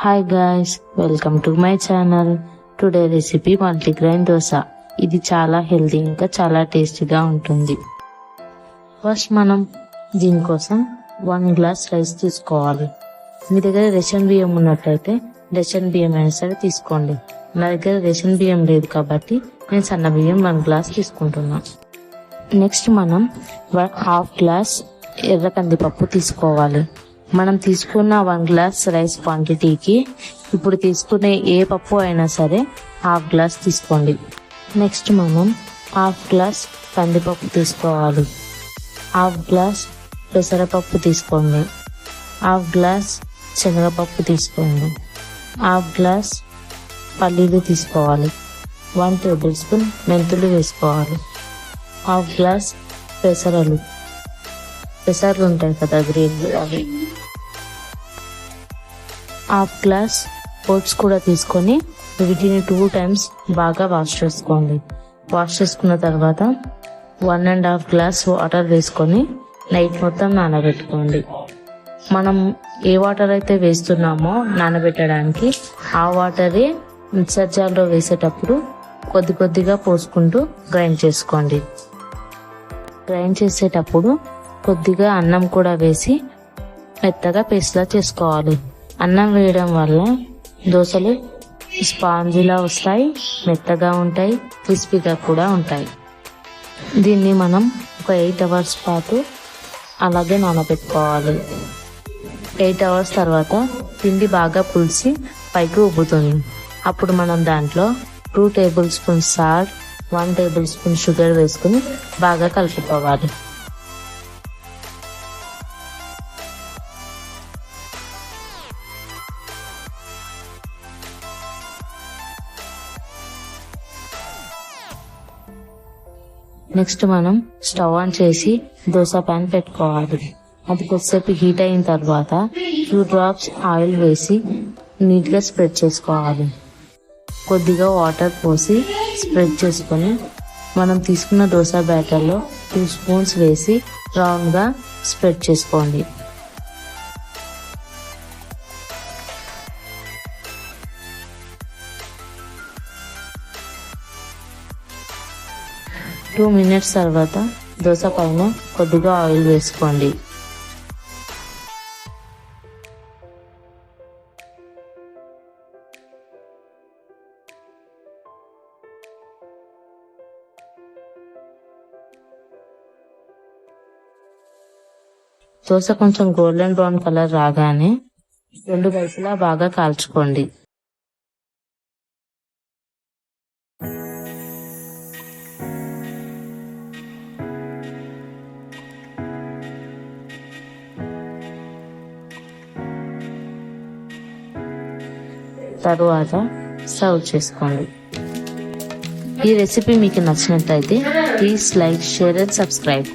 Hi guys, welcome to my channel. Today recipe multigrain dosa. ఇది చాలా healthy, ఇంకా చాలా టేస్టీగా ఉంటుంది. ఫస్ట్ మనం దీనికోసం 1 గ్లాస్ రైస్ తీసుకోవాలి. మీ దగ్గర రేషన్ బియ్యం ఉన్నట్లయితే రేషన్ బియ్యం అయినా సరే తీసుకోండి. నా దగ్గర రేషన్ బియ్యం లేదు కాబట్టి నేను సన్న బియ్యం 1 గ్లాస్ తీసుకుంటున్నాను. నెక్స్ట్ మనం 1/2 గ్లాస్ ఎర్ర కందిపప్పు తీసుకోవాలి. మనం తీసుకున్న 1 గ్లాస్ రైస్ క్వాంటిటీకి ఇప్పుడు తీసుకునే ఏ పప్పు అయినా సరే 1/2 గ్లాస్ తీసుకోండి. నెక్స్ట్ మనం 1/2 గ్లాస్ కందిపప్పు తీసుకోవాలి. 1/2 గ్లాస్ పెసరపప్పు తీసుకోండి. 1/2 గ్లాస్ శనగపప్పు తీసుకోండి. 1/2 గ్లాస్ పల్లీలు తీసుకోవాలి. 1 టేబుల్ స్పూన్ మెంతులు వేసుకోవాలి. 1/2 గ్లాస్ పెసరలు ఉంటాయి కదా, గ్రీన్ అవి. 1/2 గ్లాస్ ఓట్స్ కూడా తీసుకొని వీటిని 2 times బాగా వాష్ చేసుకోండి. వాష్ చేసుకున్న తర్వాత 1.5 గ్లాస్ వాటర్ వేసుకొని నైట్ మొత్తం నానబెట్టుకోండి. మనం ఏ వాటర్ అయితే వేస్తున్నామో నానబెట్టడానికి ఆ వాటరే మిక్సర్ జార్లో వేసేటప్పుడు కొద్దిగా పోసుకుంటూ గ్రైండ్ చేసుకోండి. గ్రైండ్ చేసేటప్పుడు కొద్దిగా అన్నం కూడా వేసి మెత్తగా పేస్ట్లా చేసుకోవాలి. అన్నం వేయడం వల్ల దోశలు స్పాంజీలా వస్తాయి, మెత్తగా ఉంటాయి, క్రిస్పీగా కూడా ఉంటాయి. దీన్ని మనం ఒక 8 hours పాటు అలాగే నానబెట్టుకోవాలి. 8 hours తర్వాత పిండి బాగా పులిసి పైకి ఉబ్బుతుంది. అప్పుడు మనం దాంట్లో 2 table spoon salt, 1 table spoon sugar వేసుకుని బాగా కలుపుకోవాలి. నెక్స్ట్ మనం స్టవ్ ఆన్ చేసి దోశ ప్యాన్ పెట్టుకోవాలి. అది కొద్దిసేపు హీట్ అయిన తర్వాత 2 drops ఆయిల్ వేసి నీట్గా స్ప్రెడ్ చేసుకోవాలి. కొద్దిగా వాటర్ పోసి స్ప్రెడ్ చేసుకొని మనం తీసుకున్న దోశ బ్యాటర్లో 2 spoons వేసి రౌండ్గా స్ప్రెడ్ చేసుకోండి. టూ మినిట్స్ తర్వాత దోశ పైన కొద్దిగా ఆయిల్ వేసుకోండి. దోశ కొంచెం గోల్డెన్ బ్రౌన్ కలర్ రాగానే 2 వైపులా బాగా కాల్చుకోండి. తరువాత సర్వ్ చేసుకోండి. ఈ రెసిపీ మీకు నచ్చినట్లయితే please like, share and subscribe.